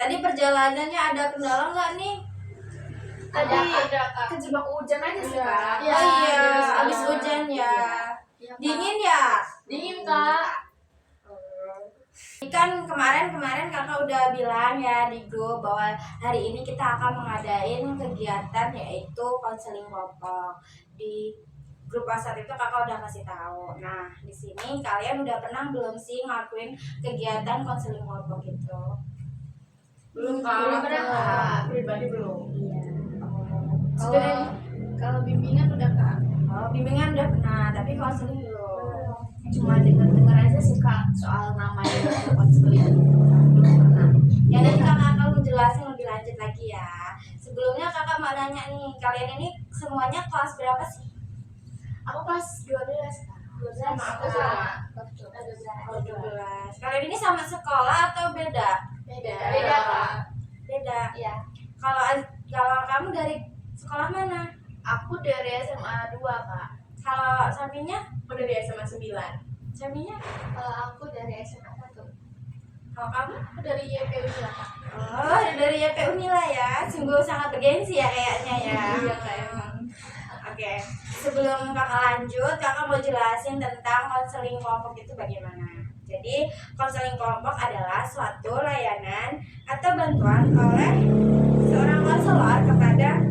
Tadi perjalanannya ada kendala nggak nih? Ada Kak. Kejebak hujan aja sih Kak. Ya, iya, habis hujan ya. Dingin ya? Dingin Kak. Kan kemarin kakak udah bilang ya di grup bahwa hari ini kita akan mengadain kegiatan yaitu konseling kelompok. Di grup WhatsApp itu kakak udah kasih tahu. Nah di sini kalian udah pernah belum sih ngakuin kegiatan konseling kelompok itu? Belum Kak. Belum pernah Kak. Pribadi belum. Iya. Kalau bimbingan udah Kak. Oh, bimbingan udah pernah, tapi konseling belum. Cuma dengar aja sih Kak soal namanya konseling. Belum pernah. Ya nanti kakak akan menjelaskan lebih lanjut lagi ya. Sebelumnya kakak mau nanya nih, kalian ini semuanya kelas berapa sih? Aku kelas 12 Kak. Sama aku Kelas 12. Kalian ini sama sekolah atau beda? Beda Kak. Beda. Iya. Kalau kamu dari sekolah mana? Aku dari SMA 2 Kak. Kalau sampingnya? Aku dari SMA 9. Sampingnya? Kalau aku dari SMA 1. Kalau kamu? Aku dari YPU Kak. Oh, dari YP Unila ya. Sungguh sangat bergengsi ya kayaknya ya. Iya Kak emang. Oke, sebelum kakak lanjut, kakak mau jelasin tentang konseling kelompok itu bagaimana. Jadi, konseling kelompok adalah suatu layanan atau bantuan oleh seorang konselor kepada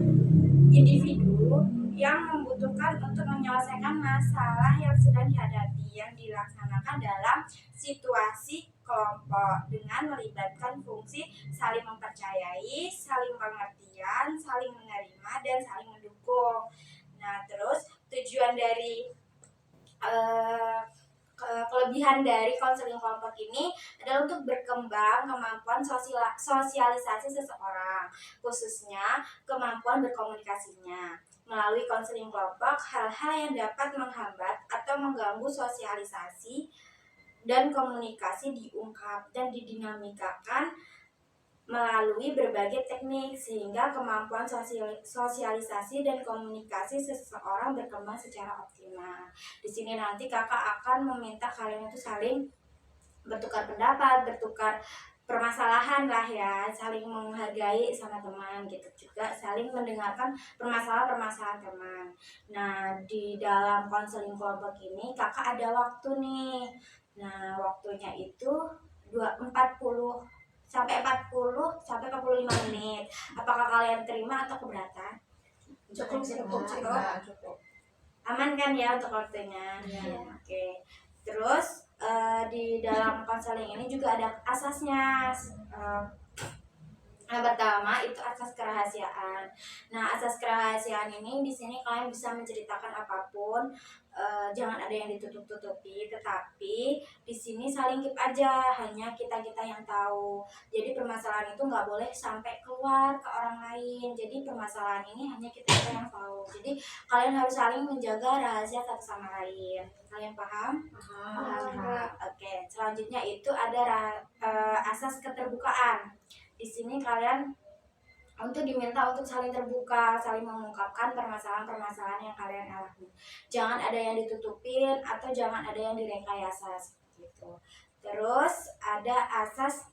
individu yang membutuhkan untuk menyelesaikan masalah yang sedang dihadapi yang dilaksanakan dalam situasi kelompok dengan melibatkan fungsi saling mempercayai, saling pengertian, saling menerima, dan saling mendukung. Nah, terus tujuan dari kelebihan dari konseling kelompok ini adalah untuk berkembang kemampuan sosialisasi seseorang, khususnya kemampuan berkomunikasinya. Melalui konseling kelompok, hal-hal yang dapat menghambat atau mengganggu sosialisasi dan komunikasi diungkap dan didinamikakan melalui berbagai teknik sehingga kemampuan sosialisasi dan komunikasi seseorang berkembang secara optimal. Di sini nanti kakak akan meminta kalian itu saling bertukar pendapat, bertukar permasalahan lah ya, saling menghargai sama teman gitu, juga saling mendengarkan permasalahan teman. Nah, di dalam konseling kelompok ini kakak ada waktu nih. Nah, waktunya itu 40 sampai 45 menit. Apakah kalian terima atau keberatan? Cukup. Aman kan ya untuk waktunya? Iya. Oke. Terus di dalam konseling ini juga ada asasnya. Yang pertama itu asas kerahasiaan. Nah, asas kerahasiaan ini di sini kalian bisa menceritakan apapun, jangan ada yang ditutup-tutupi, tetapi di sini saling keep aja, hanya kita yang tahu. Jadi permasalahan itu nggak boleh sampai keluar ke orang lain. Jadi permasalahan ini hanya kita yang tahu. Jadi kalian harus saling menjaga rahasia satu sama lain. Kalian paham? Paham. Oke, selanjutnya itu ada asas keterbukaan. Di sini kalian untuk diminta untuk saling terbuka, saling mengungkapkan permasalahan-permasalahan yang kalian alami. Jangan ada yang ditutupin atau jangan ada yang direkayasa seperti itu. Terus ada asas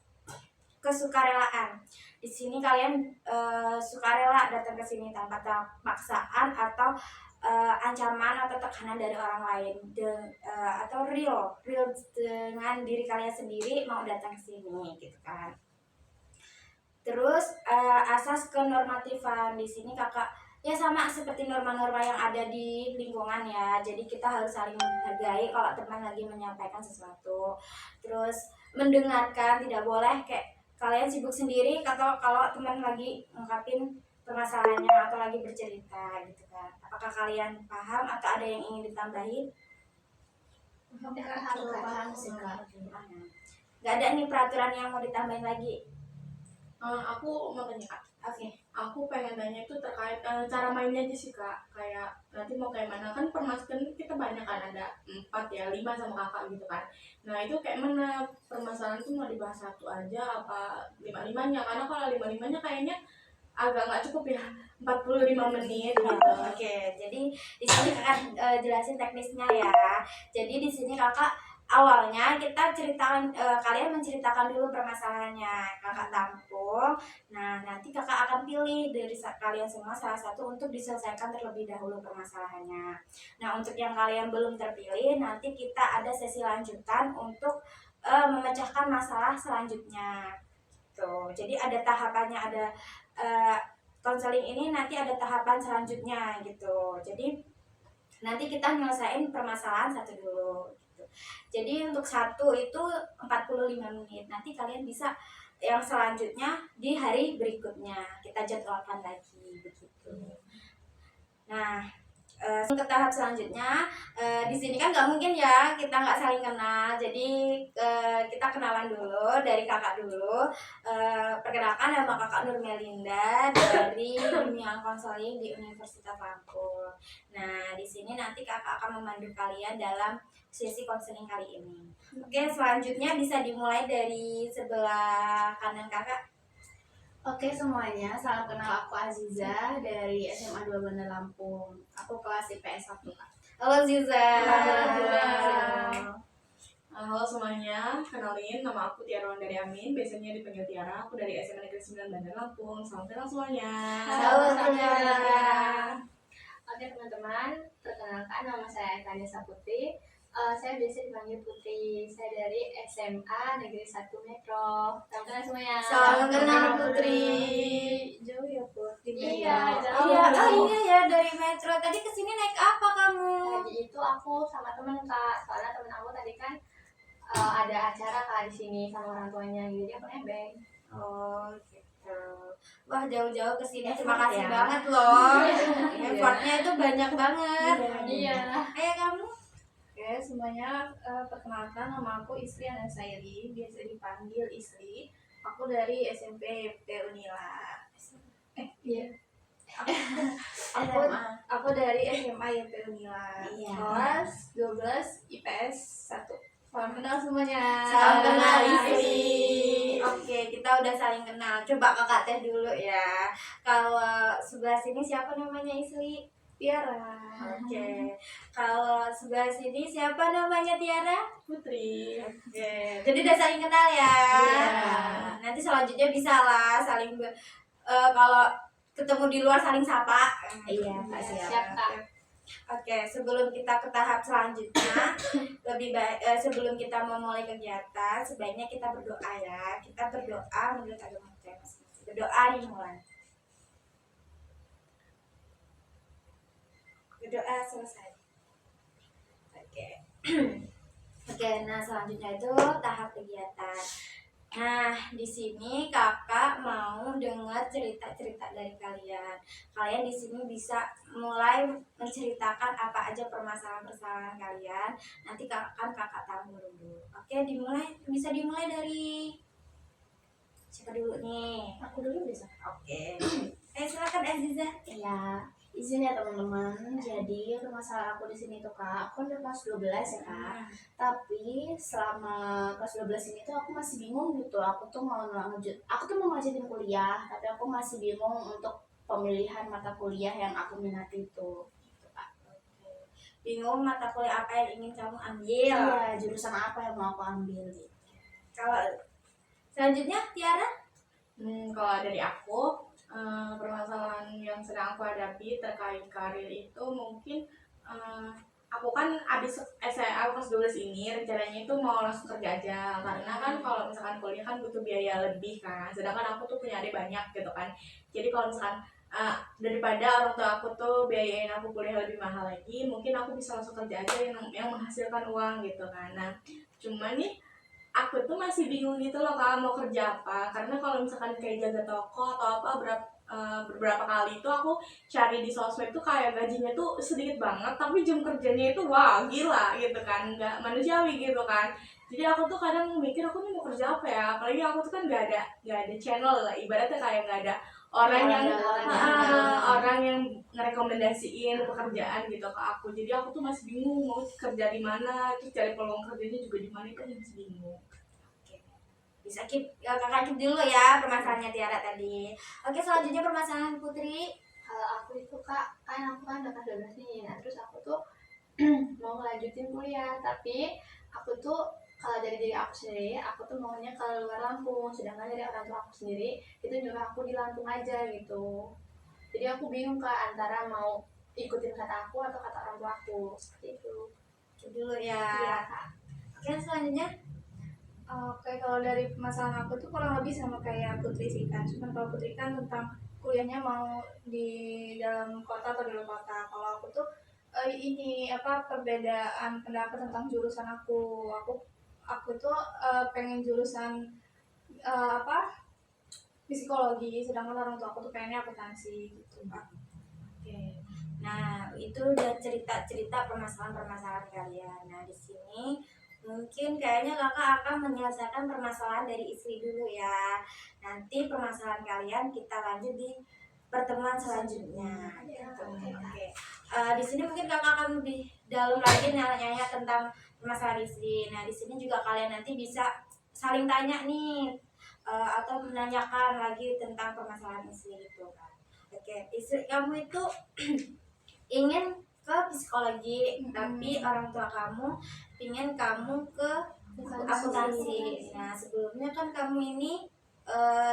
kesukarelaan. Di sini kalian sukarela datang ke sini tanpa paksaan atau ancaman atau tekanan dari orang lain, atau real dengan diri kalian sendiri mau datang ke sini gitu kan. Terus asas kenormatifan, di sini kakak ya sama seperti norma-norma yang ada di lingkungan ya. Jadi kita harus saling menghargai kalau teman lagi menyampaikan sesuatu. Terus mendengarkan, tidak boleh kayak kalian sibuk sendiri atau kalau teman lagi ngungkapin permasalahannya atau lagi bercerita gitu kan. Apakah kalian paham atau ada yang ingin ditambahin? Paham sih Kak. Gak ada nih peraturan yang mau ditambahin lagi? Aku mau tanya Kak. Oke. Aku pengen tanya itu terkait cara mainnya aja sih Kak. Kayak nanti mau kayak mana, kan permasalahan kita banyak kan, ada 4 ya, 5 sama kakak gitu kan. Nah itu kayak mana permasalahan itu mau dibahas satu aja apa 5-5-nya? Karena kalau 5-5-nya kayaknya agak nggak cukup ya, 45 menit gitu. Oke, jadi di sini kakak jelasin teknisnya ya. Jadi di sini kakak awalnya kita ceritakan, kalian menceritakan dulu permasalahannya, kakak tampung Nah, nanti kakak akan pilih dari kalian semua salah satu untuk diselesaikan terlebih dahulu permasalahannya. Nah, untuk yang kalian belum terpilih, nanti kita ada sesi lanjutan untuk memecahkan masalah selanjutnya. Tuh, jadi ada tahapannya, ada konseling ini nanti ada tahapan selanjutnya gitu. Jadi nanti kita nyelesain permasalahan satu dulu gitu. Jadi untuk satu itu 45 menit. Nanti kalian bisa yang selanjutnya di hari berikutnya kita jadwalkan lagi begitu. Nah, untuk tahap selanjutnya di sini kan nggak mungkin ya kita nggak saling kenal, jadi kita kenalan dulu dari kakak dulu. Perkenalkan, nama kakak Nur Melinda dari Bimbingan Konseling di Universitas Lampung. Nah, di sini nanti kakak akan memandu kalian dalam sesi konseling kali ini. Oke, selanjutnya bisa dimulai dari sebelah kanan kakak. Oke semuanya, salam kenal, aku Aziza dari SMA 2 Bandar Lampung. Aku kelas IPS 1 Kak. Halo Ziza. Halo semuanya, kenalin nama aku Tiara dari Amin, biasanya dipanggil Tiara. Aku dari SMA Negeri 9 Bandar Lampung. Salam kenal semuanya. Halo Tiara. Oke teman-teman, perkenalkan nama saya Tania Saputri. Saya biasa dipanggil Putri. Saya dari SMA Negeri 1 Metro. Salam kenal semuanya. Salam kenal Putri. Jauh ya Putri. Iya, jauh. iya ya dari Metro. Tadi kesini naik apa kamu? Tadi itu aku sama temen Kak. Soalnya temen aku tadi kan ada acara Kak di sini sama orang tuanya. Jadi aku nebeng. Oh gitu. Wah jauh-jauh kesini. Terima Effort kasih ya. banget loh. Effortnya itu banyak banget. Iya. Kayak kamu? Oke, semuanya perkenalkan, nama aku Isri Anasairi, biasa dipanggil Isri. Aku dari SMP T Unila. Iya. Aku dari SMA YP Unila. Iya. Kelas 12 IPS 1. Salam kenal semuanya. Salam kenal Isri. Oke, kita udah saling kenal. Coba kakak teh dulu ya. Kalau sebelah sini siapa namanya Isri? Tiara. Oke. Kalau sebelah sini siapa namanya Tiara? Putri. Oke. Jadi udah saling kenal ya. Iya. Nanti selanjutnya bisa lah saling kalau ketemu di luar saling sapa. Iya, Kak, siap, Kak. Oke, sebelum kita ke tahap selanjutnya, lebih baik sebelum kita memulai kegiatan, sebaiknya kita berdoa ya. Kita berdoa menurut agama kita masing-masing. Berdoa dimulai. Berdoa selesai. Oke. Oke, nah selanjutnya itu tahap kegiatan. Nah, di sini kakak mau dengar cerita-cerita dari kalian. Kalian di sini bisa mulai menceritakan apa aja permasalahan-permasalahan kalian. Nanti kakak tampung dulu. Oke, bisa dimulai dari siapa dulu nih? Aku dulu bisa. Oke. Silakan Aziza. Iya, izin ya teman-teman. Jadi masalah aku di sini tuh Kak, aku udah kelas 12 ya Kak. Tapi selama kelas 12 ini tuh aku masih bingung gitu. Aku tuh mau lanjutin kuliah, tapi aku masih bingung untuk pemilihan mata kuliah yang aku minati itu. Gitu, Kak. Bingung mata kuliah apa yang ingin kamu ambil? Iya, jurusan apa yang mau aku ambil gitu. Kalau selanjutnya Tiara? Kalau dari aku, permasalahan yang sedang aku hadapi terkait karir itu mungkin aku kan abis SMA kelas 12 ini rencananya itu mau langsung kerja aja, karena kan kalau misalkan kuliah kan butuh biaya lebih kan, sedangkan aku tuh punya adik banyak gitu kan. Jadi kalau misalkan daripada orang tua aku tuh biayain aku kuliah lebih mahal lagi, mungkin aku bisa langsung kerja aja yang menghasilkan uang gitu kan. Nah cuman nih aku tuh masih bingung gitu loh kalau mau kerja apa, karena kalau misalkan kayak jaga toko atau apa beberapa kali itu aku cari di sosmed tuh kayak gajinya tuh sedikit banget, tapi jam kerjanya itu wah gila gitu kan, nggak manusiawi gitu kan. Jadi aku tuh kadang mikir aku nih mau kerja apa ya, apalagi aku tuh kan nggak ada channel lah, ibaratnya kayak nggak ada orang yang ngerekomendasiin pekerjaan gitu ke aku. Jadi aku tuh masih bingung mau kerja di mana, terus cari peluang kerjanya juga di mana, itu masih bingung. Bisa kakak keep dulu ya permasalahannya Tiara tadi. Oke, selanjutnya permasalahan Putri. Kalau aku itu Kak, aku kan udah kelas 12 nih. Nah terus aku tuh mau ngelanjutin kuliah, tapi aku tuh Kalau dari diri aku sendiri, aku tuh maunya ke luar Lampung, sedangkan dari orang tua aku sendiri itu nyuruh aku di Lampung aja gitu. Jadi aku bingung Kak antara mau ikutin kata aku atau kata orang tua aku seperti itu. Itu dulu ya. Iya Kak. Oke, selanjutnya. Oke, kalau dari permasalahan aku tuh kurang lebih sama kayak Putri sih kan. Cuman kalau Putri kan tentang kuliahnya mau di dalam kota atau di luar kota. Kalau aku tuh ini apa perbedaan pendapat tentang jurusan aku. Aku tuh pengen jurusan apa psikologi, sedangkan orang tua aku tuh pengennya akuntansi gitu Kak. Oke. Nah, itu udah cerita-cerita permasalahan-permasalahan kalian. Nah, di sini mungkin kayaknya kakak akan menyelesaikan permasalahan dari istri dulu ya. Nanti permasalahan kalian kita lanjut di pertemuan selanjutnya. Gitu. Oke. Di sini mungkin kakak akan lebih dalam lagi nanya-nanya tentang permasalahan istri. Nah, di sini juga kalian nanti bisa saling tanya nih, atau menanyakan lagi tentang permasalahan istri gitu kan. Oke, istri kamu itu ingin ke psikologi, tapi orang tua kamu ingin kamu ke akuntansi. Nah, sebelumnya kan kamu ini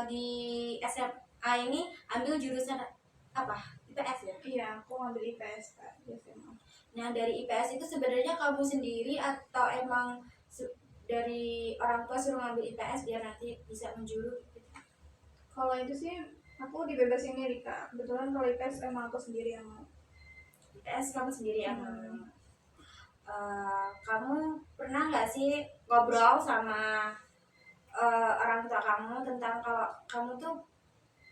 di SMA ini ambil jurusan apa? IPS ya? Iya, aku ngambil IPS Kak di SMA. Nah, dari IPS itu sebenarnya kamu sendiri atau emang dari orang tua suruh ngambil IPS biar nanti bisa menjuru gitu? Kalau itu sih aku dibebasin diri Kak. Kebetulan kalau IPS emang aku sendiri yang mau. IPS kamu sendiri emang. Kamu pernah nggak sih ngobrol sama orang tua kamu tentang kalau kamu tuh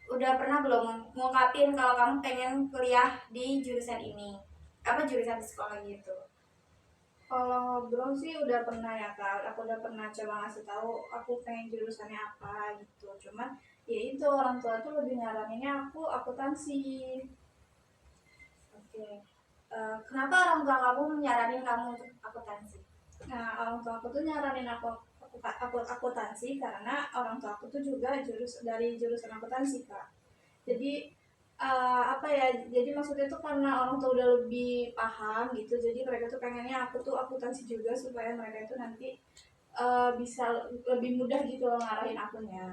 udah pernah belum ngungkapin kalau kamu pengen kuliah di jurusan ini, apa jurusan psikologi itu? Kalau ngobrol sih udah pernah ya Kak. Aku udah pernah coba ngasih tahu aku pengen jurusannya apa gitu. Cuman ya itu orang tua tuh lebih nyaraninnya aku akuntansi. Oke. Kenapa orang tua kamu nyaranin kamu untuk akuntansi? Nah, orang tua aku tuh nyaranin aku akuntansi karena orang tua aku tuh juga dari jurusan akuntansi Kak. Jadi apa ya? Jadi maksudnya tuh karena orang tua udah lebih paham gitu. Jadi mereka tuh pengennya aku tuh akuntansi juga supaya mereka itu nanti bisa lebih mudah gitu loh ngarahin akunya.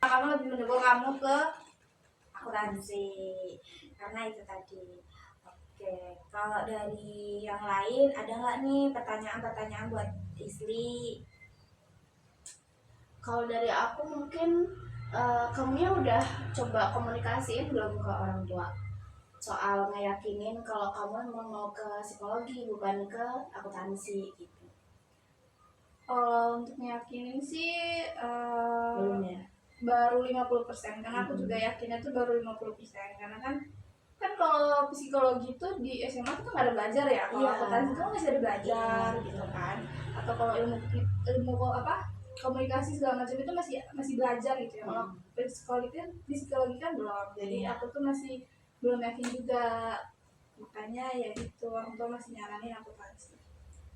Kamu lebih mendukung kamu ke akuntansi karena itu tadi. Oke, kalau dari yang lain ada nggak nih pertanyaan-pertanyaan buat istri? Kalau dari aku mungkin kamunya udah coba komunikasiin belum ke orang tua soal ngeyakinin kalau kamu emang mau ke psikologi bukan ke akuntansi gitu. Untuk meyakinin sih Belum ya? baru 50% karena aku juga yakinnya tuh baru 50% karena kan kalau psikologi tuh di SMA tuh nggak ada belajar ya, kalau Iya. akuntansi tuh masih ada belajar gitu kan, atau kalau ilmu apa komunikasi segala macam itu masih belajar gitu ya. Kalau psikologi kan belum, jadi aku tuh masih belum yakin juga, makanya ya gitu orang tua masih nyaranin akuntansi.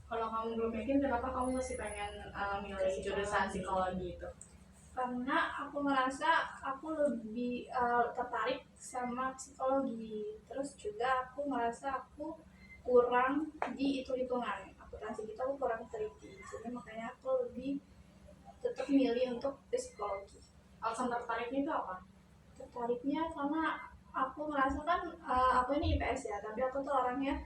Kalau kamu belum yakin, kenapa kamu masih pengen milih jurusan psikologi itu? Karena aku merasa aku lebih tertarik sama psikologi, terus juga aku merasa aku kurang di hitung-hitungan akuntansi gitu, aku kurang teliti, jadi makanya aku lebih tetap milih untuk psikologi. Alasan tertariknya itu apa? Tertariknya karena aku merasa kan aku ini IPS ya, tapi aku tuh orangnya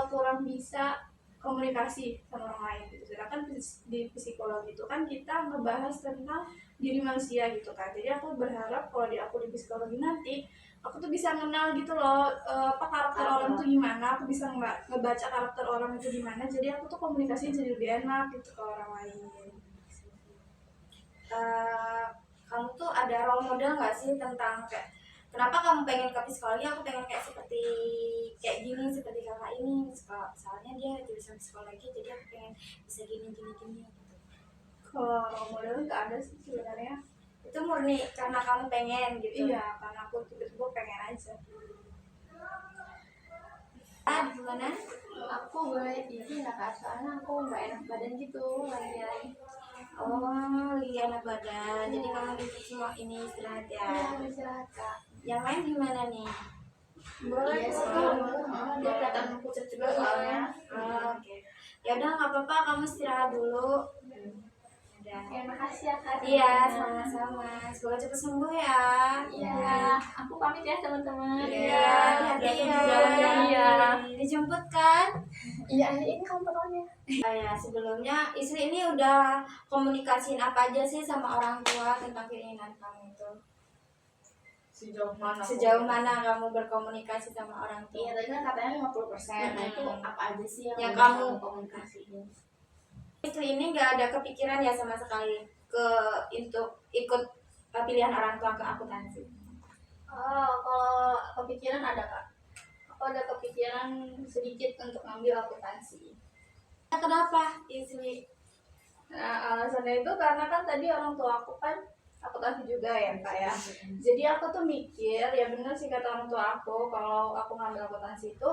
kurang bisa komunikasi sama orang lain gitu. Sedangkan di psikologi itu kan kita ngebahas tentang diri manusia gitu kan. Jadi aku berharap kalau aku di psikologi nanti aku tuh bisa kenal gitu loh apa karakter orang tuh gimana, aku bisa ngebaca karakter orang itu gimana. Jadi aku tuh komunikasi jadi lebih enak gitu ke orang lain. Kamu tuh ada role model nggak sih tentang kayak kenapa kamu pengen ke psikologi? Aku pengen kayak gini, seperti kakak ini. Soalnya dia jurusan psikologi, jadi aku pengen bisa gini gitu. Kalau role model nggak ada sih sebenarnya. Itu murni karena kamu pengen gitu. Iya, karena aku tiba-tiba pengen aja. Gimana? Aku boleh ini nggak Kak, soalnya aku nggak enak badan gitu lagi. Oh, iya enak badan. Jadi kamu itu semua ini istirahat ya. Iya, istirahat Kak. Yang lain gimana nih? Boleh, Iya, kok. dia kelihatan pucat juga soalnya. Oh, oke. Ya udah nggak apa-apa, kamu istirahat dulu. Udah. Ya, makasih ya Kak. Iya, sama-sama. Semoga cepat sembuh ya. Iya, aku pamit ya teman-teman. Iya, hati-hati ya. Iya. Dijemput kan? Iya, ini kantornya. Ya, sebelumnya istri ini udah komunikasiin apa aja sih sama orang tua tentang keinginan kamu itu? Sejauh mana kamu berkomunikasi sama orang Iya, tua? tadi kan katanya 50%. Nah, itu apa aja sih Yang udah kamu komunikasiin? Istri ini nggak ada kepikiran ya sama sekali untuk ikut pilihan orang tua ke akuntansi. Oh, kalau kepikiran ada Kak. Aku ada kepikiran sedikit untuk ngambil akuntansi. Kenapa istri? Nah, alasannya itu karena kan tadi orang tua aku kan akuntansi juga ya Kak ya. Jadi aku tuh mikir, ya bener sih kata orang tua aku, kalau aku ngambil akuntansi itu,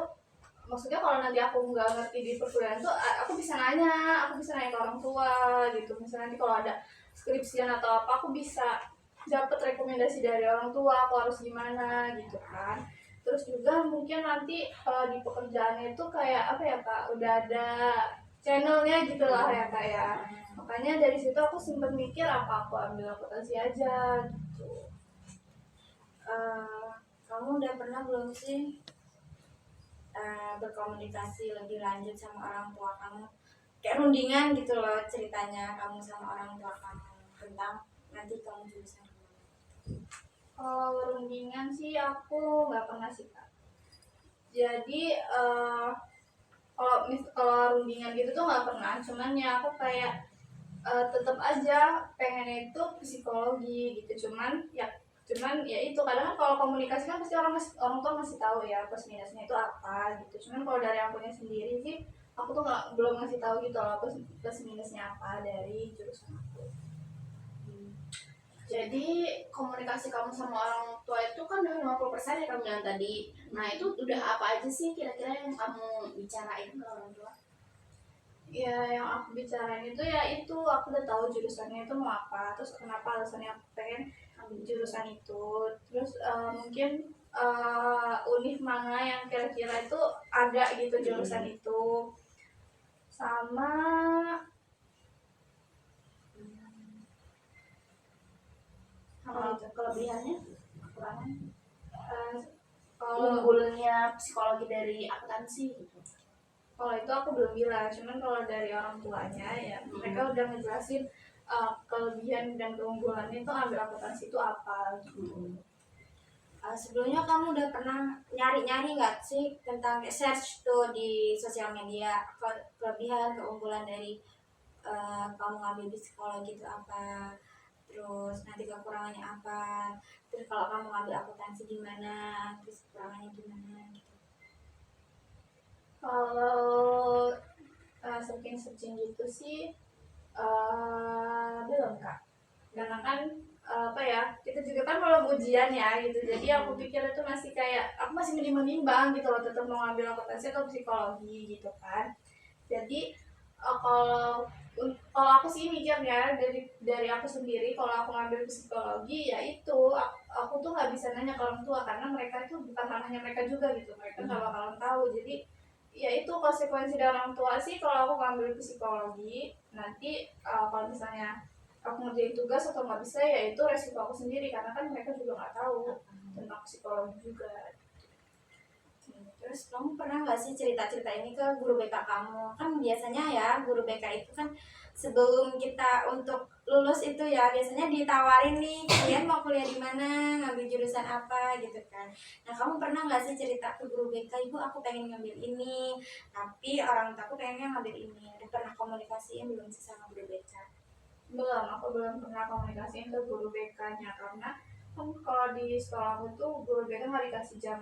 maksudnya kalau nanti aku nggak ngerti di perkuliahan tuh, aku bisa nanya ke orang tua gitu. Misalnya nanti kalau ada skripsian atau apa, aku bisa dapat rekomendasi dari orang tua, aku harus gimana gitu kan. Terus juga mungkin nanti di pekerjaannya itu kayak apa ya Kak, udah ada channelnya gitu lah ya Kak ya. Makanya dari situ aku sempat mikir apa aku ambil akuntansi aja gitu. Kamu udah pernah belum sih berkomunikasi lebih lanjut sama orang tua kamu? Kayak rundingan gitu loh ceritanya kamu sama orang tua kamu tentang nanti kamu jurusan kemana? Kalau rundingan sih aku nggak pernah sih Kak. Jadi kalau rundingan gitu tuh nggak pernah. Cuman ya aku kayak tetap aja pengennya itu psikologi gitu. Cuman ya itu kadang kan kalau komunikasi kan pasti orang tua masih tahu ya plus minusnya itu apa gitu. Cuman kalau dari akunya sendiri sih aku tuh belum ngasih tahu gitu loh plus minusnya apa dari jurusan aku. Jadi komunikasi kamu sama orang tua itu kan udah 50% ya kamu bilang tadi. Nah, itu udah apa aja sih kira-kira yang kamu bicarain ke orang tua? Ya yang aku bicarain itu ya itu aku udah tahu jurusannya itu mau apa, terus kenapa alasannya aku pengen ambil jurusan itu, terus mungkin univ mana yang kira-kira itu ada gitu jurusan itu, sama Kalau kelebihannya, kekurangan, eh, kalau unggulnya psikologi dari akuntansi gitu. kalau itu aku belum bilang, cuman kalau dari orang tuanya ya mereka udah ngejelasin kelebihan dan keunggulannya itu ambil akuntansi itu apa gitu. Sebelumnya kamu udah pernah nyari-nyari nggak sih tentang search tuh di sosial media kelebihan keunggulan dari kamu ngambil psikologi itu apa, terus nanti kekurangannya apa, terus kalau kamu ngambil akuntansi gimana, terus kekurangannya gimana gitu. Kalau searching gitu sih belum Kak, karena kan apa ya, kita juga kan belum ujian ya gitu, jadi aku pikir itu masih kayak aku masih menimbang gitu loh, tetap mau ngambil akuntansi atau psikologi gitu kan. Jadi kalau aku sih mikirnya dari aku sendiri, kalau aku ngambil psikologi ya itu aku tuh nggak bisa nanya ke orang tua karena mereka itu bukan ranahnya mereka juga gitu, mereka nggak bakalan tahu. Jadi ya itu konsekuensi dari orang tua sih kalau aku ngambil psikologi nanti kalau misalnya aku ngerjain tugas atau nggak bisa ya itu resiko aku sendiri karena kan mereka juga nggak tahu tentang psikologi juga. Terus kamu pernah nggak sih cerita-cerita ini ke guru BK kamu? Kan biasanya ya guru BK itu kan sebelum kita untuk lulus itu ya biasanya ditawarin nih, kalian mau kuliah di mana, ngambil jurusan apa gitu kan. Nah kamu pernah nggak sih cerita ke guru BK, ibu aku pengen ngambil ini, tapi orang tua aku pengennya ngambil ini. Udah pernah komunikasiin belum sih sama guru BK? Belum, aku belum pernah komunikasiin ke guru BK-nya karena kan kalau di sekolah aku tuh guru BK nggak dikasih jam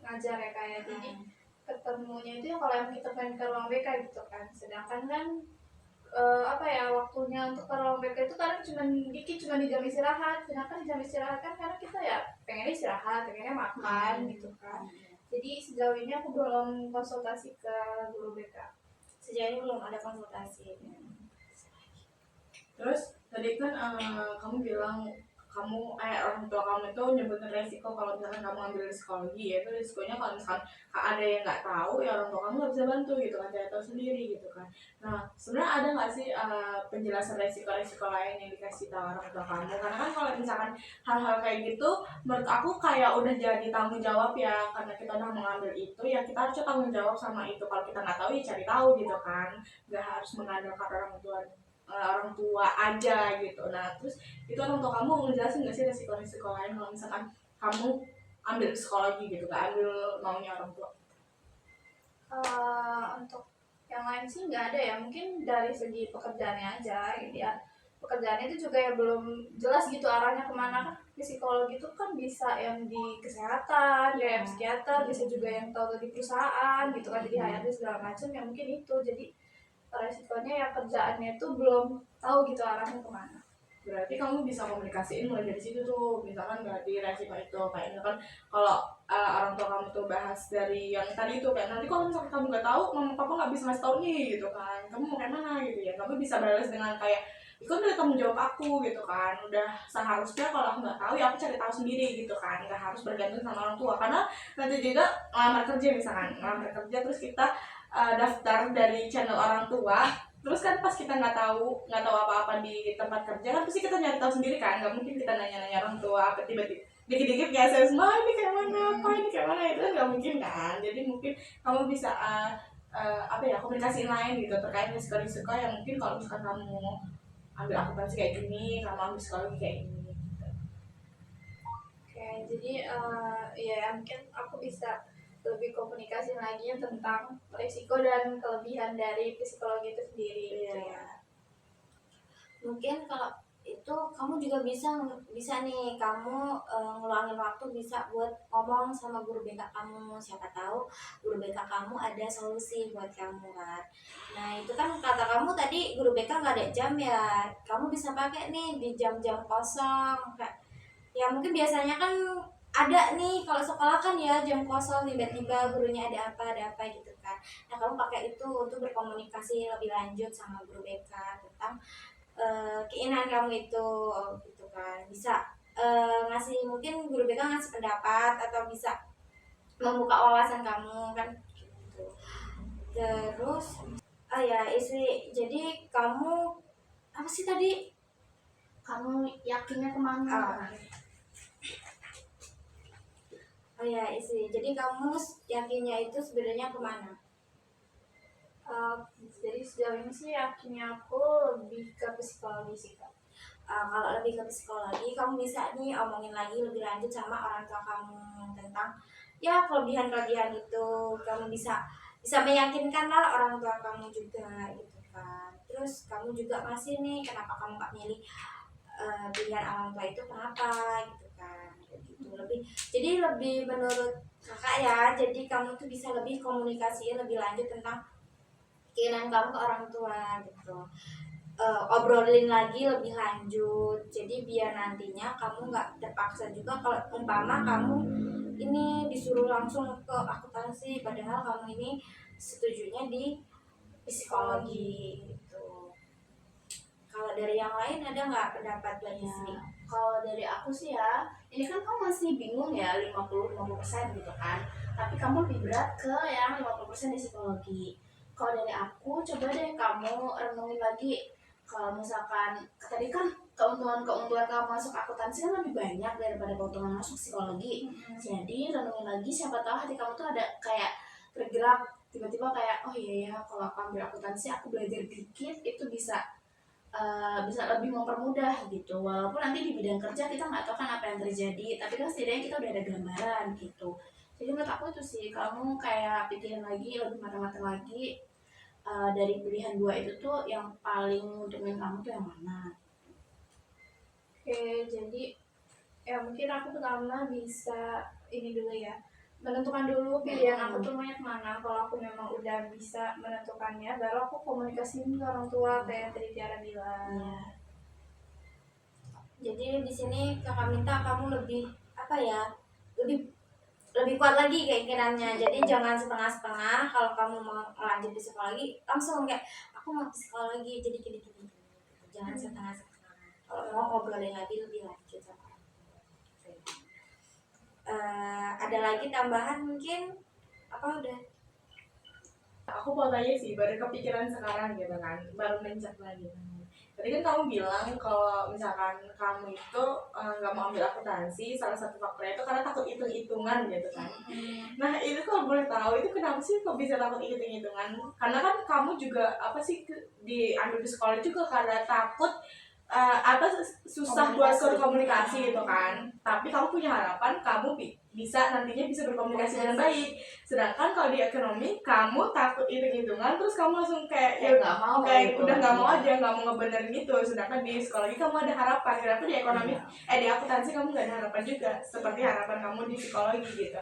ngajar ya kayak, jadi ketemunya itu ya kalau yang kita pengen ke ruang BK gitu kan. Sedangkan kan apa ya, waktunya untuk ke ruang BK itu kadang cuma dikit, cuma di jam istirahat. Sedangkan di jam istirahat kan karena kita ya pengennya istirahat, pengennya makan gitu kan. Jadi sejauh ini aku belum konsultasi ke guru BK. Sejauh ini belum ada konsultasi. Terus tadi kan kamu bilang orang tua kamu itu nyebutin resiko kalau misalkan kamu ambil psikologi, yaitu risikonya kalau misalkan ada yang nggak tahu ya orang tua kamu nggak bisa bantu gitu kan, cari tahu sendiri gitu kan. Nah sebenarnya ada nggak sih penjelasan resiko-resiko lain yang dikasih tahu orang tua kamu? Karena kan kalau misalkan hal-hal kayak gitu menurut aku kayak udah jadi tanggung jawab ya, karena kita udah mengambil itu ya kita harusnya tanggung jawab sama itu. Kalau kita nggak tahu ya cari tahu gitu kan, nggak harus mengandalkan orang tua aja gitu. Nah terus itu orang tua kamu ngejelasin nggak sih resiko-resiko lain kalau misalkan kamu ambil psikologi gitu, gak ambil maunya orang tua? Untuk yang lain sih nggak ada ya, mungkin dari segi pekerjaannya aja gitu ya. Pekerjaannya itu juga ya belum jelas gitu arahnya kemana. Kan psikologi itu kan bisa yang di kesehatan, ya yang psikiater, bisa juga yang tahu di perusahaan gitu kan, jadi HRD segala macam ya, mungkin itu. Jadi resikonya ya kerjaannya itu belum tahu gitu arahnya kemana. Berarti kamu bisa komunikasiin mulai dari situ tuh, misalkan berarti resiko itu kayak misalkan kalau orang tua kamu tuh bahas dari yang tadi itu kayak nanti kalau misalkan kamu nggak tahu mama papa nggak bisa ngasih tau nih gitu kan, kamu mau kayak mana gitu ya, kamu bisa balas dengan kayak itu kan udah tanggung jawab aku gitu kan, udah seharusnya kalau aku nggak tahu ya aku cari tahu sendiri gitu kan, nggak harus bergantung sama orang tua. Karena nanti juga ngelamar kerja, misalkan ngelamar kerja terus kita daftar dari channel orang tua, terus kan pas kita nggak tahu apa-apa di tempat kerja kan pasti kita nyari tahu sendiri kan, nggak mungkin kita nanya-nanya orang tua apa tiba-tiba dikit-dikit kayak saya semua ini kayak mana apa ini kayak mana, itu kan nggak mungkin kan. Jadi mungkin kamu bisa apa ya, komunikasiin lain gitu terkait risiko-risiko yang mungkin kalau misalkan kamu ambil akuntansi kayak gini, kamu ambil psikologi kayak gini gitu. Oke, jadi ya mungkin aku bisa lebih komunikasi lagi tentang risiko dan kelebihan dari psikologi itu sendiri gitu ya. Mungkin kalau itu kamu juga bisa nih kamu ngeluangin waktu bisa buat ngomong sama guru BK kamu, siapa tahu guru BK kamu ada solusi buat kamu kan. Nah itu kan kata kamu tadi guru BK nggak ada jam ya, kamu bisa pakai nih di jam-jam kosong kayak ya mungkin biasanya kan ada nih kalau sekolah kan ya jam kosong tiba-tiba gurunya ada apa gitu kan. Nah kamu pakai itu untuk berkomunikasi lebih lanjut sama guru BK tentang keinginan kamu itu gitu kan. Bisa ngasih, mungkin guru BK ngasih pendapat atau bisa membuka wawasan kamu kan gitu. Terus ya istri, jadi kamu apa sih tadi? Kamu yakinnya kemana? Oh ya istri, jadi kamu yakinnya itu sebenarnya kemana? Jadi sejauh ini sih yakinnya aku lebih ke psikologi sih Kak. Kalau lebih ke psikologi, kamu bisa nih omongin lagi lebih lanjut sama orang tua kamu tentang ya kelebihan-kelebihan itu. Kamu bisa meyakinkan lah orang tua kamu juga gitu kan. Terus kamu juga masih nih kenapa kamu gak milih pilihan orang tua itu kenapa gitu kan, gitu lebih. Jadi lebih menurut kakak ya, jadi kamu tuh bisa lebih komunikasiin lebih lanjut tentang keinginan kamu ke orang tua gitu. Obrolin lagi lebih lanjut, jadi biar nantinya kamu nggak terpaksa juga kalau umpama kamu ini disuruh langsung ke akuntansi padahal kamu ini setujunya di psikologi gitu. Kalau dari yang lain ada nggak pendapat lagi sih? Kalau dari aku sih ya, ini kan kamu masih bingung ya 50-50% gitu kan. Tapi kamu lebih berat ke yang 50% di psikologi. Kalau dari aku, coba deh kamu renungin lagi. Kalau misalkan tadi kan keuntungan kamu masuk akuntansi kan lebih banyak daripada keuntungan masuk psikologi. Jadi renungin lagi, siapa tahu hati kamu tuh ada kayak tergerak tiba-tiba kayak oh iya ya kalau aku ambil akuntansi aku belajar dikit itu bisa lebih mempermudah gitu, walaupun nanti di bidang kerja kita nggak tahu kan apa yang terjadi, tapi kan setidaknya kita udah ada gambaran gitu. Jadi menurut aku itu sih kamu kayak pikirin lagi lebih matang-matang lagi, dari pilihan dua itu tuh yang paling menguntungkan kamu tuh yang mana. Oke, jadi ya mungkin aku pertama bisa ini dulu ya, menentukan dulu pilihan aku tuh maunya kemana. Kalau aku memang udah bisa menentukannya, baru aku komunikasiin ke orang tua kayak tadi Tiara bilang. Jadi di sini kakak minta kamu lebih apa ya, lebih kuat lagi keinginannya. Jadi jangan setengah-setengah. Kalau kamu mau lanjut di psikologi langsung kayak aku mau psikologi jadi gini. Jangan setengah-setengah. Kalau mau ngobrolin lagi lebih lanjut sama ada lagi tambahan mungkin apa udah? Aku mau tanya sih, baru kepikiran sekarang gitu kan, baru mencet lagi. Tadi kan kamu bilang kalau misalkan kamu itu nggak mau ambil akuntansi, salah satu faktornya itu karena takut hitung-hitungan gitu kan. Nah itu kalau boleh tahu itu kenapa sih kok bisa takut hitung-hitungan? Karena kan kamu juga apa sih diambil di sekolah juga karena takut apa susah buat komunikasi gitu kan. Tapi kamu punya harapan kamu bisa nantinya bisa berkomunikasi dengan baik. Sedangkan kalau di ekonomi kamu takut hitung-hitungan terus kamu langsung kayak ya nggak mau kayak gitu. udah nggak mau aja, nggak mau ngebenerin itu. Sedangkan di psikologi kamu ada harapan. Kenapa di ekonomi di akuntansi kamu nggak ada harapan juga seperti harapan kamu di psikologi gitu.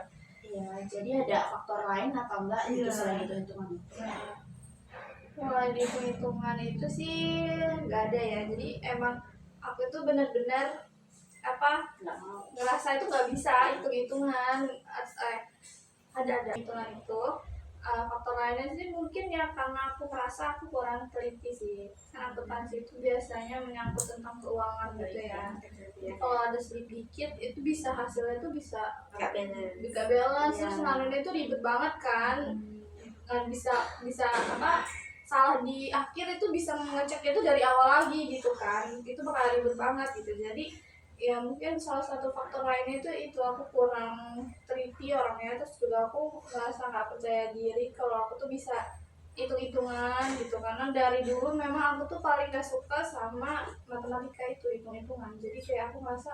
Iya, jadi ada faktor lain atau enggak gitu selain hitung-hitungan itu. Kalau dihitung-hitungan itu sih nggak ada ya, jadi emang aku tuh benar-benar apa Nggak mau. ngerasa itu nggak bisa hitung-hitungan. Ada hitungan itu. Faktor lainnya sih mungkin ya karena aku merasa aku kurang teliti sih, karena akuntansi itu biasanya menyangkut tentang keuangan gitu ya. Jadi kalau ada sedikit itu bisa hasilnya itu bisa Nggak balance, Iya. terus nalurnya itu ribet banget kan. Bisa apa salah di akhir itu bisa mengeceknya itu dari awal lagi gitu kan, itu bakal ribet banget gitu. Jadi ya mungkin salah satu faktor lainnya itu aku kurang teliti orangnya, terus juga aku merasa nggak percaya diri kalau aku tuh bisa hitung-hitungan gitu, karena dari dulu memang aku tuh paling gak suka sama matematika itu, hitung-hitungan. Jadi kayak aku merasa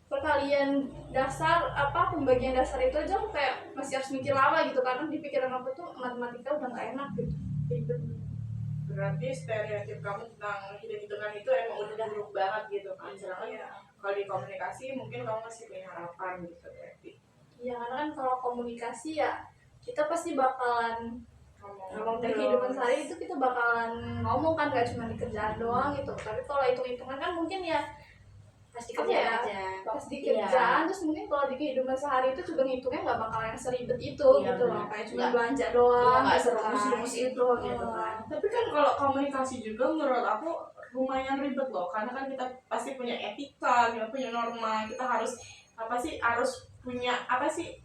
perkalian dasar apa pembagian dasar itu aja aku kayak masih harus mikir lama gitu, karena di pikiran aku tuh matematika udah gak enak gitu, ribet. Berarti stereotip kamu tentang hitung-hitungan itu emang udah buruk banget gitu kan. Sedangkan kalau di komunikasi mungkin kamu masih punya harapan gitu berarti. Iya, karena kan kalau komunikasi ya kita pasti bakalan ngomong dari terus. kehidupan sehari itu, kita bakalan ngomong kan, gak cuma di kerjaan doang gitu. Tapi kalau hitung-hitungan kan mungkin ya Pasti apa kerja ya, aja. pas di Iya. kerjaan, terus mungkin kalau di kehidupan sehari itu juga ngitungnya nggak bakalan yang seribet itu Iya, gitu loh, benar. kayak cuma Nggak. belanja Iya, doang nggak gitu kan. serumus-rumus itu gitu kan. Tapi kan kalau komunikasi juga menurut aku lumayan ribet loh, karena kan kita pasti punya etika, kita punya norma, kita harus punya apa sih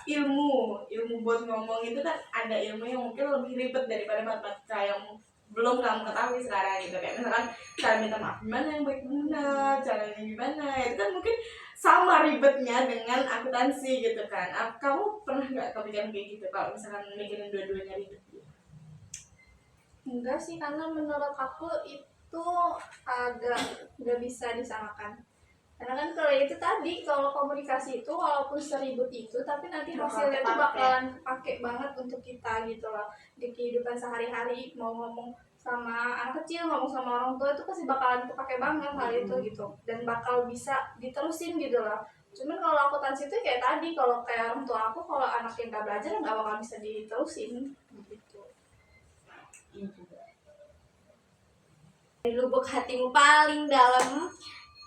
ilmu buat ngomong itu kan ada ilmu yang mungkin lebih ribet daripada matematika yang belum kamu ketahui sekarang gitu. Kayak misalkan cara minta maaf gimana yang baik benar, caranya gimana, itu kan mungkin sama ribetnya dengan akuntansi gitu kan. Kamu pernah nggak kepikiran kayak gitu kalau misalkan mikirin dua-duanya ribet gitu? Enggak sih, karena menurut aku itu agak nggak bisa disamakan. Karena kan kalau itu tadi, kalau komunikasi itu walaupun seribut itu, tapi nanti hasilnya itu bakalan kepake banget untuk kita gitu loh. Di kehidupan sehari-hari, mau ngomong sama anak kecil, ngomong sama orang tua, itu pasti bakalan kepake banget hal itu gitu. Dan bakal bisa diterusin gitu loh. Cuman kalau akuntansi itu kayak tadi, kalau kayak orang tua aku, kalau anak yang gak belajar nggak bakal bisa diterusin gitu. Iya juga. Dari lubuk hatimu paling dalam,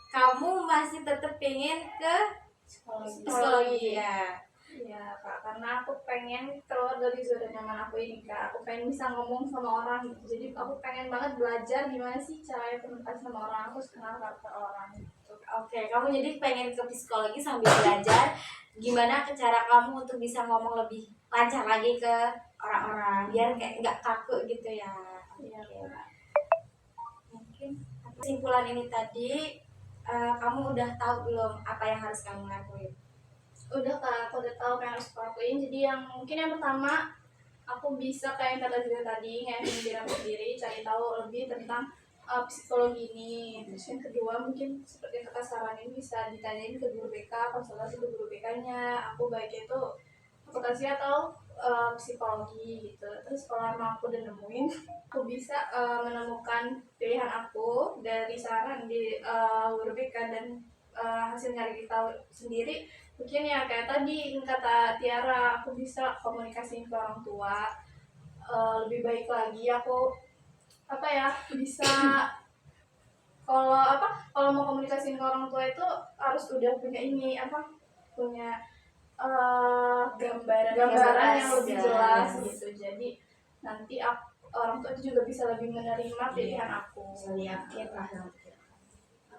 kamu masih tetap pengen ke psikologi ya? Iya Kak, karena aku pengen keluar dari zona nyaman aku ini Kak. Aku pengen bisa ngomong sama orang gitu. Jadi aku pengen banget belajar gimana sih caranya komunikasi sama orang, aku kenal karakter orang gitu. Oke, kamu jadi pengen ke psikologi sambil belajar gimana cara kamu untuk bisa ngomong lebih lancar lagi ke orang-orang biar kayak nggak kaku gitu ya. Iya Kak. Mungkin kesimpulan ini tadi, kamu udah tahu belum apa yang harus kamu lakuin? Udah Kak, aku udah tahu apa yang harus aku lakuin. Jadi yang pertama, aku bisa kayak yang kata juga tadi, ngeyakin diri aku sendiri, cari tahu lebih tentang psikologi ini. Terus yang kedua mungkin seperti yang kakak saranin, bisa ditanyain ke guru BK, konsultasi ke guru BK-nya, aku baiknya itu akuntansi atau psikologi gitu. Terus kalau emang aku udah nemuin, aku bisa menemukan pilihan aku dari saran di guru BK dan hasil nyari tahu sendiri. Mungkin ya kayak tadi kata Tiara, aku bisa komunikasiin ke orang tua lebih baik lagi. Aku bisa kalau mau komunikasiin ke orang tua itu harus udah punya punya gambaran yang lebih jelas gitu. Jadi nanti orang tua itu juga bisa lebih menerima pilihan aku. Bisa yakin lah.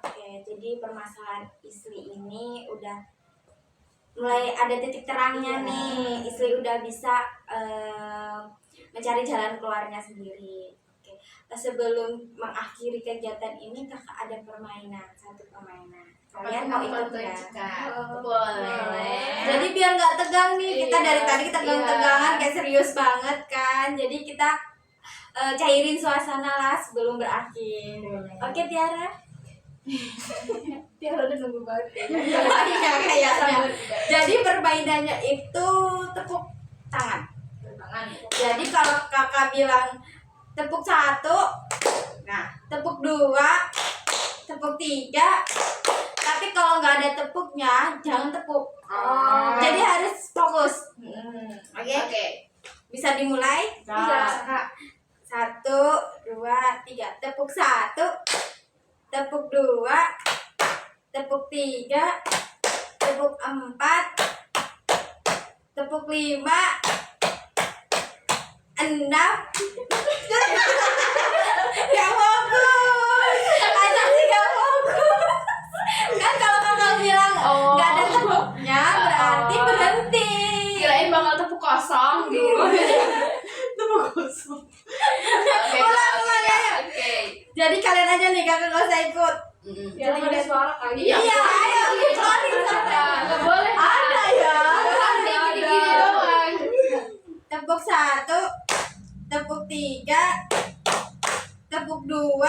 Oke, jadi permasalahan istri ini udah mulai ada titik terangnya nih. Isli udah bisa mencari jalan keluarnya sendiri. Oke. Sebelum mengakhiri kegiatan ini kakak ada satu permainan. Kalian mau ikut nggak? Boleh. Jadi biar nggak tegang nih, kita dari tadi tegang-tegangan kayak serius banget kan. Jadi kita cairin suasana lah sebelum berakhir. Oke Tiara? Tiara udah nunggu banget Iya kayaknya. Jadi permainannya itu tepuk tangan. Tangan. Jadi kalau kakak bilang tepuk 1, nah tepuk 2, tepuk 3. Tapi kalau nggak ada tepuknya, jangan tepuk. Jadi harus fokus. Oke. Bisa dimulai? Bisa. Kak. 1, 2, 3. Tepuk 1, tepuk 2, tepuk 3, tepuk 4, tepuk 5, 6. Gak fokus. Ada sih gak fokus. Kan kalau kakak bilang gak ada tepuknya berarti berhenti. Kirain bakal tepuk kosong gitu. Ulang ya. Oke. Jadi kalian aja nih, kakak gak usah ikut. biar nggak ada suara kali. Iya, ayo kecuali sana. Nggak boleh. Ada ya. Ada gini-gini doang. Tepuk 1, tepuk 3, tepuk 2,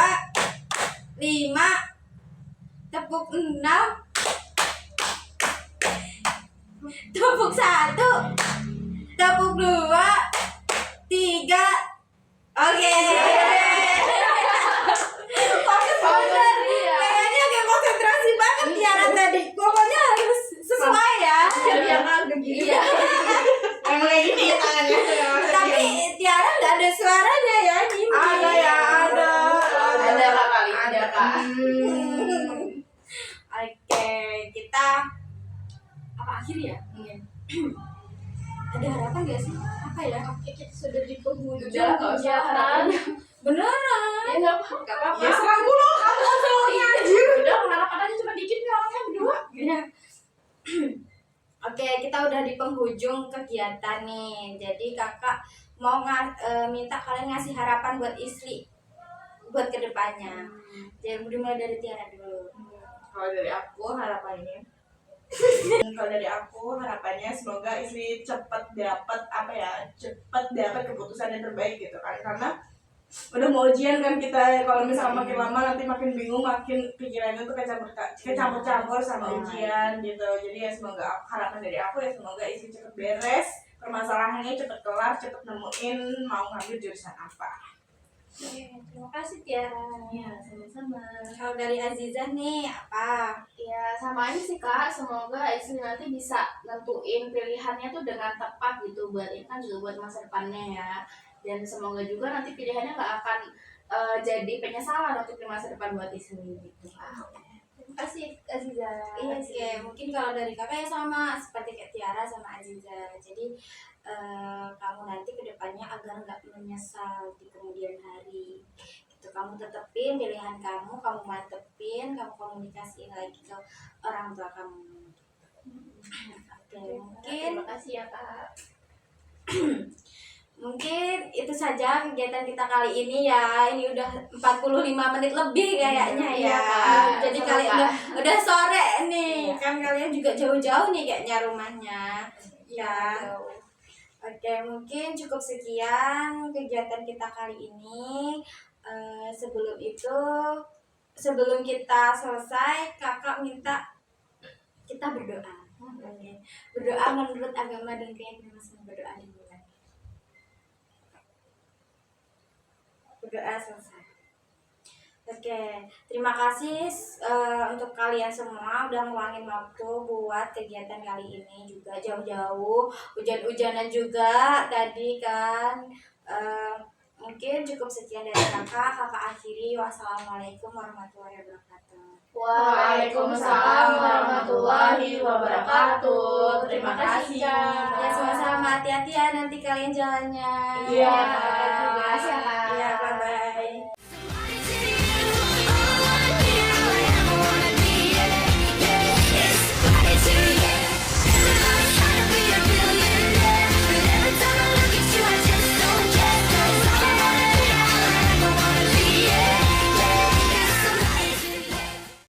5, tepuk 6, tepuk 1, tepuk 2, 3. Oke. Fokus bener. Kayaknya kayak konsentrasi banget Tiara tadi. Pokoknya harus sesuai ya. Biar nggak begini. Iya. Emang kayak gini ya tangannya. Tapi Tiara nggak ada suaranya ya, gini. Ada ya, ada. Ada Kak kali. Ada Kak. Oke, kita apa akhir ya? Ada harapan gak sih? Apa ya? Oke, kita sudah di penghujung. Udah, nggak usah harapan. Beneran. Ya nggak apa-apa. Ya serang dulu kamu soalnya anjir. Udah harapan aja cuma dikit nih orangnya berdua. Oke, kita udah di penghujung kegiatan nih. Jadi kakak mau minta kalian ngasih harapan buat Isli buat kedepannya. Jadi dimulai dari Tiara dulu. Kalau dari aku harapannya semoga Isli cepet dapat keputusan yang terbaik gitu kan, karena udah mau ujian kan kita. Kalau misalnya makin lama nanti makin bingung, makin pikirannya tuh kecampur-campur sama ujian gitu. Jadi ya semoga harapan dari aku ya semoga Isli cepet beres permasalahannya, cepet kelar, cepet nemuin mau ngambil jurusan apa. Terima kasih Tiara. Ya, sama-sama. Kalau dari Azizah nih apa? Ya sama aja sih Kak, semoga Isli nanti bisa nentuin pilihannya tuh dengan tepat gitu, buat ini kan juga buat masa depannya ya. Dan semoga juga nanti pilihannya nggak akan jadi penyesalan untuk di masa depan buat Isli gitu Kak. Terima kasih Aziza. Iya sih, mungkin kalau dari kakak ya sama seperti kayak Tiara sama Aziza. Jadi kamu nanti kedepannya agar nggak menyesal di kemudian hari. Gitu, kamu tetepin pilihan kamu mantepin, kamu komunikasiin lagi ke orang tua kamu. Oke, mungkin Terima kasih ya Kak. mungkin itu saja kegiatan kita kali ini ya. Ini udah 45 menit lebih kayaknya ya. Iya, Kak. Jadi Sama, kalian Kak. udah sore nih. Iya. Kan kalian juga jauh-jauh nih kayaknya rumahnya. Ya. Oke, mungkin cukup sekian kegiatan kita kali ini. Sebelum kita selesai, kakak minta kita berdoa. Oke. Berdoa menurut agama dan keyakinan masing-masing. Berdoa dimulai. Berdoa selesai. Oke, terima kasih untuk kalian semua udah ngeluangin waktu buat kegiatan kali ini juga jauh-jauh, hujan-hujanan juga tadi kan. Mungkin cukup sekian dari kakak akhiri. Wassalamualaikum warahmatullahi wabarakatuh. Waalaikumsalam warahmatullahi wabarakatuh. Terima kasih Kak. Ya sama-sama, hati-hati ya nanti kalian jalannya. Iya.